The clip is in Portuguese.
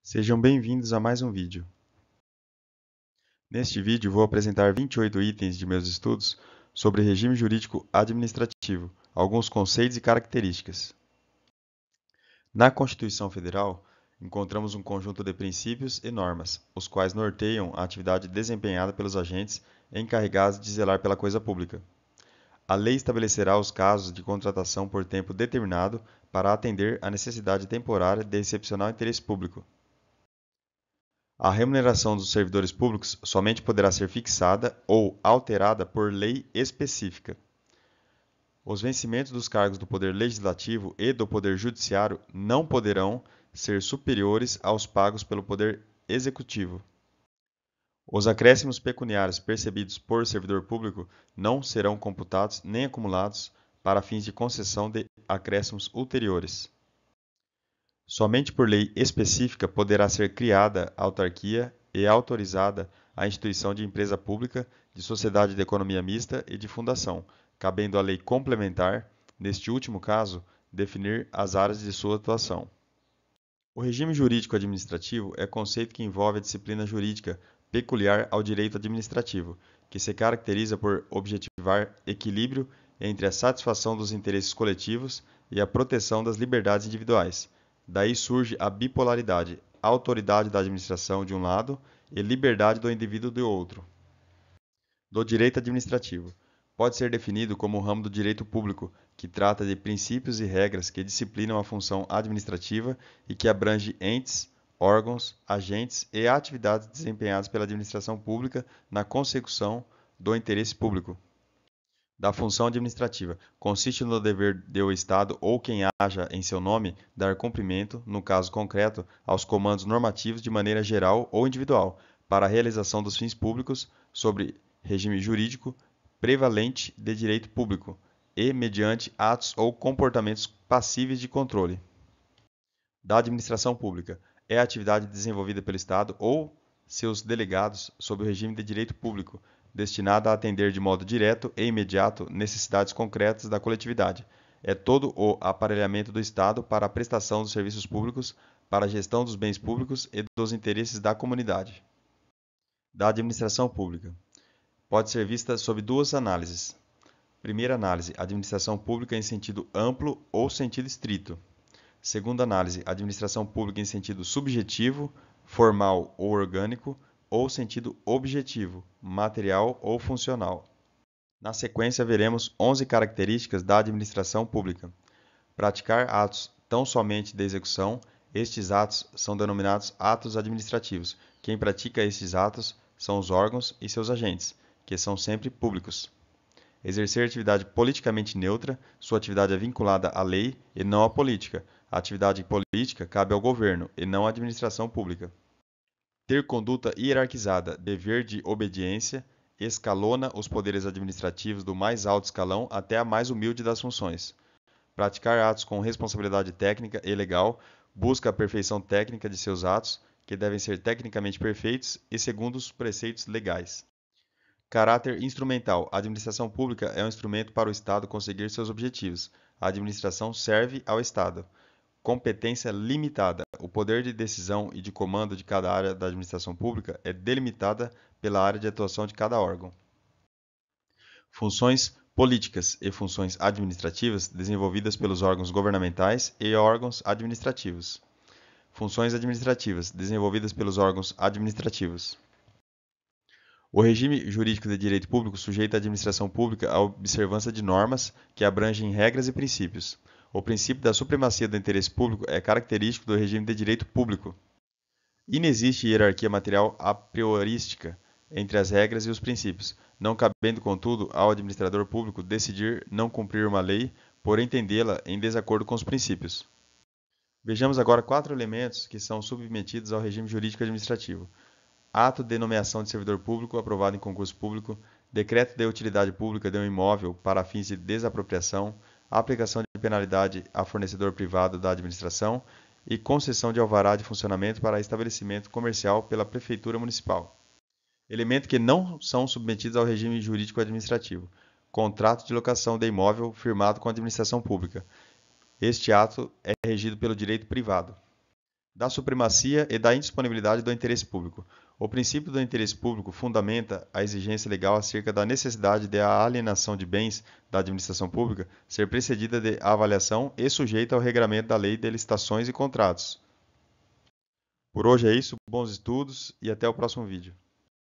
Sejam bem-vindos a mais um vídeo. Neste vídeo vou apresentar 28 itens de meus estudos sobre regime jurídico administrativo, alguns conceitos e características. Na Constituição Federal, encontramos um conjunto de princípios e normas, os quais norteiam a atividade desempenhada pelos agentes encarregados de zelar pela coisa pública. A lei estabelecerá os casos de contratação por tempo determinado para atender à necessidade temporária de excepcional interesse público. A remuneração dos servidores públicos somente poderá ser fixada ou alterada por lei específica. Os vencimentos dos cargos do Poder Legislativo e do Poder Judiciário não poderão ser superiores aos pagos pelo Poder Executivo. Os acréscimos pecuniários percebidos por servidor público não serão computados nem acumulados para fins de concessão de acréscimos ulteriores. Somente por lei específica poderá ser criada autarquia e autorizada a instituição de empresa pública, de sociedade de economia mista e de fundação, cabendo à lei complementar, neste último caso, definir as áreas de sua atuação. O regime jurídico administrativo é conceito que envolve a disciplina jurídica peculiar ao direito administrativo, que se caracteriza por objetivar equilíbrio entre a satisfação dos interesses coletivos e a proteção das liberdades individuais. Daí surge a bipolaridade, autoridade da administração de um lado e liberdade do indivíduo do outro. Do direito administrativo. Pode ser definido como o ramo do direito público, que trata de princípios e regras que disciplinam a função administrativa e que abrange entes, órgãos, agentes e atividades desempenhadas pela administração pública na consecução do interesse público. Da função administrativa. Consiste no dever do Estado ou quem haja em seu nome dar cumprimento, no caso concreto, aos comandos normativos de maneira geral ou individual, para a realização dos fins públicos sobre regime jurídico prevalente de direito público e mediante atos ou comportamentos passíveis de controle. Da administração pública. É a atividade desenvolvida pelo Estado ou seus delegados sob o regime de direito público, destinada a atender de modo direto e imediato necessidades concretas da coletividade. É todo o aparelhamento do Estado para a prestação dos serviços públicos, para a gestão dos bens públicos e dos interesses da comunidade. Da administração pública. Pode ser vista sob duas análises. Primeira análise, administração pública em sentido amplo ou sentido estrito. Segunda análise, administração pública em sentido subjetivo, formal ou orgânico, ou sentido objetivo, material ou funcional. Na sequência, veremos 11 características da administração pública. Praticar atos tão somente de execução, estes atos são denominados atos administrativos. Quem pratica estes atos são os órgãos e seus agentes, que são sempre públicos. Exercer atividade politicamente neutra, sua atividade é vinculada à lei e não à política. A atividade política cabe ao governo e não à administração pública. Ter conduta hierarquizada, dever de obediência, escalona os poderes administrativos do mais alto escalão até a mais humilde das funções. Praticar atos com responsabilidade técnica e legal, busca a perfeição técnica de seus atos, que devem ser tecnicamente perfeitos e segundo os preceitos legais. Caráter instrumental. A administração pública é um instrumento para o Estado conseguir seus objetivos. A administração serve ao Estado. Competência limitada. O poder de decisão e de comando de cada área da administração pública é delimitada pela área de atuação de cada órgão. Funções políticas e funções administrativas desenvolvidas pelos órgãos governamentais e órgãos administrativos. Funções administrativas desenvolvidas pelos órgãos administrativos. O regime jurídico de direito público sujeita a administração pública à observância de normas que abrangem regras e princípios. O princípio da supremacia do interesse público é característico do regime de direito público. Inexiste hierarquia material a priorística entre as regras e os princípios, não cabendo, contudo, ao administrador público decidir não cumprir uma lei por entendê-la em desacordo com os princípios. Vejamos agora 4 elementos que são submetidos ao regime jurídico administrativo. Ato de nomeação de servidor público aprovado em concurso público, decreto de utilidade pública de um imóvel para fins de desapropriação, aplicação de penalidade a fornecedor privado da administração e concessão de alvará de funcionamento para estabelecimento comercial pela Prefeitura Municipal. Elementos que não são submetidos ao regime jurídico administrativo. Contrato de locação de imóvel firmado com a administração pública. Este ato é regido pelo direito privado. Da supremacia e da indisponibilidade do interesse público. O princípio do interesse público fundamenta a exigência legal acerca da necessidade de a alienação de bens da administração pública ser precedida de avaliação e sujeita ao regramento da lei de licitações e contratos. Por hoje é isso, bons estudos e até o próximo vídeo.